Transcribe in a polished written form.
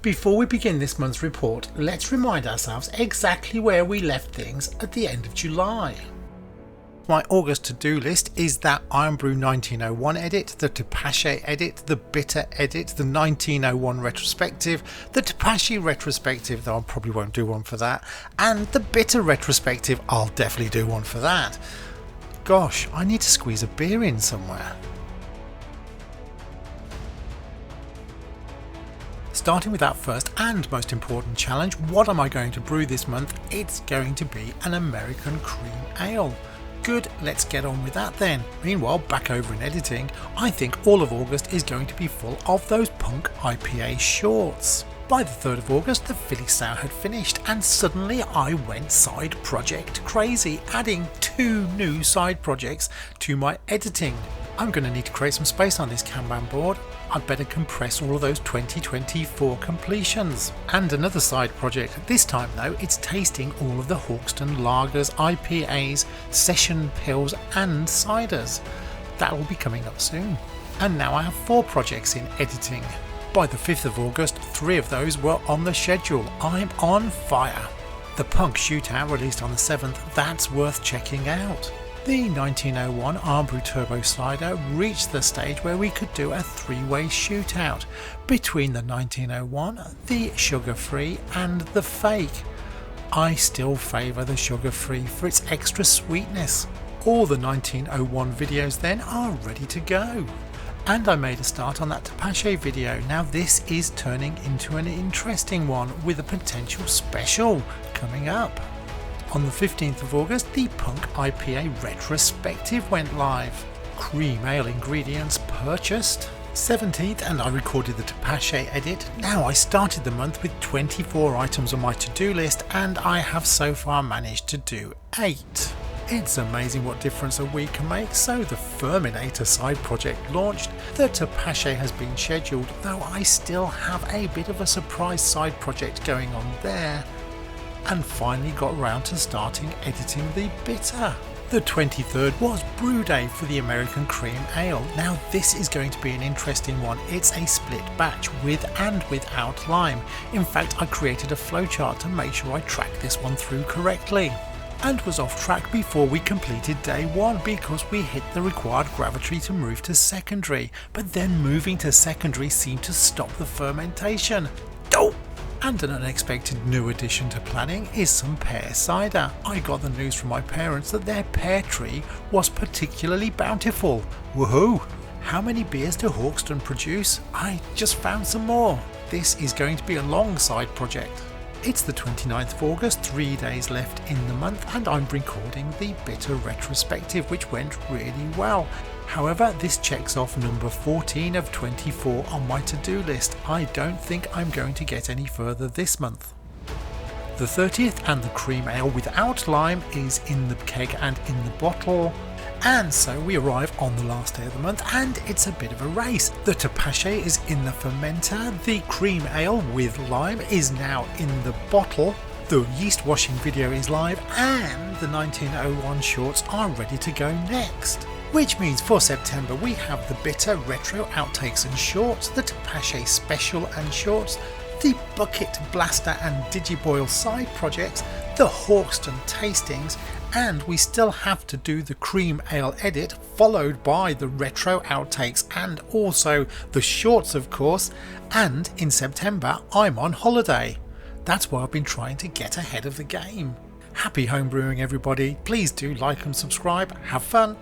Before we begin this month's report, let's remind ourselves exactly where we left things at the end of July. My August to-do list is that Homebrew 1901 edit, the Tepache edit, the Bitter edit, the 1901 retrospective, the Tepache retrospective, though I probably won't do one for that, and the Bitter retrospective. I'll definitely do one for that. Gosh, I need to squeeze a beer in somewhere. Starting with that first and most important challenge, what am I going to brew this month? It's going to be an American cream ale. Good, let's get on with that then. Meanwhile, back over in editing, I think all of August is going to be full of those punk IPA shorts. By the 3rd of August, the Philly Sour had finished and suddenly I went side project crazy, adding 2 new side projects to my editing. I'm going to need to create some space on this Kanban board. I'd better compress all of those 2024 completions. And another side project. This time though, it's tasting all of the Hawkston lagers, IPAs, session pills and ciders. That will be coming up soon. And now I have 4 projects in editing. By the 5th of August, 3 of those were on the schedule. I'm on fire. The Punk Shootout released on the 7th, that's worth checking out. The 1901 Homebrew Turbo Slider reached the stage where we could do a 3-way shootout between the 1901, the sugar-free and the fake. I still favour the sugar-free for its extra sweetness. All the 1901 videos then are ready to go. And I made a start on that Tepache video. Now this is turning into an interesting one with a potential special coming up. On the 15th of August, the Punk IPA retrospective went live. Cream ale ingredients purchased. 17th, and I recorded the Tepache edit. Now I started the month with 24 items on my to-do list and I have so far managed to do 8. It's amazing what difference a week can make. So the Ferminator side project launched, the Tepache has been scheduled, though I still have a bit of a surprise side project going on there. And finally got round to starting editing the Bitter. The 23rd was brew day for the American cream ale. Now this is going to be an interesting one. It's a split batch with and without lime. In fact, I created a flowchart to make sure I tracked this one through correctly. And was off track before we completed day 1 because we hit the required gravity to move to secondary. But then moving to secondary seemed to stop the fermentation. Dope! And an unexpected new addition to planning is some pear cider. I got the news from my parents that their pear tree was particularly bountiful. Woohoo! How many beers do Hawkston produce? I just found some more. This is going to be a long side project. It's the 29th of August, 3 days left in the month, and I'm recording the Bitter retrospective, which went really well. However, this checks off number 14 of 24 on my to-do list. I don't think I'm going to get any further this month. The 30th and the cream ale without lime is in the keg and in the bottle. And so we arrive on the last day of the month and it's a bit of a race. The Tepache is in the fermenter, the cream ale with lime is now in the bottle, the yeast washing video is live and the 1901 shorts are ready to go next. Which means for September we have the Bitter retro outtakes and shorts, the Tepache special and shorts, the Bucket Blaster and Digiboil side projects, the Hawkston tastings, and we still have to do the cream ale edit followed by the retro outtakes and also the shorts of course, and in September I'm on holiday. That's why I've been trying to get ahead of the game. Happy homebrewing everybody, please do like and subscribe, have fun.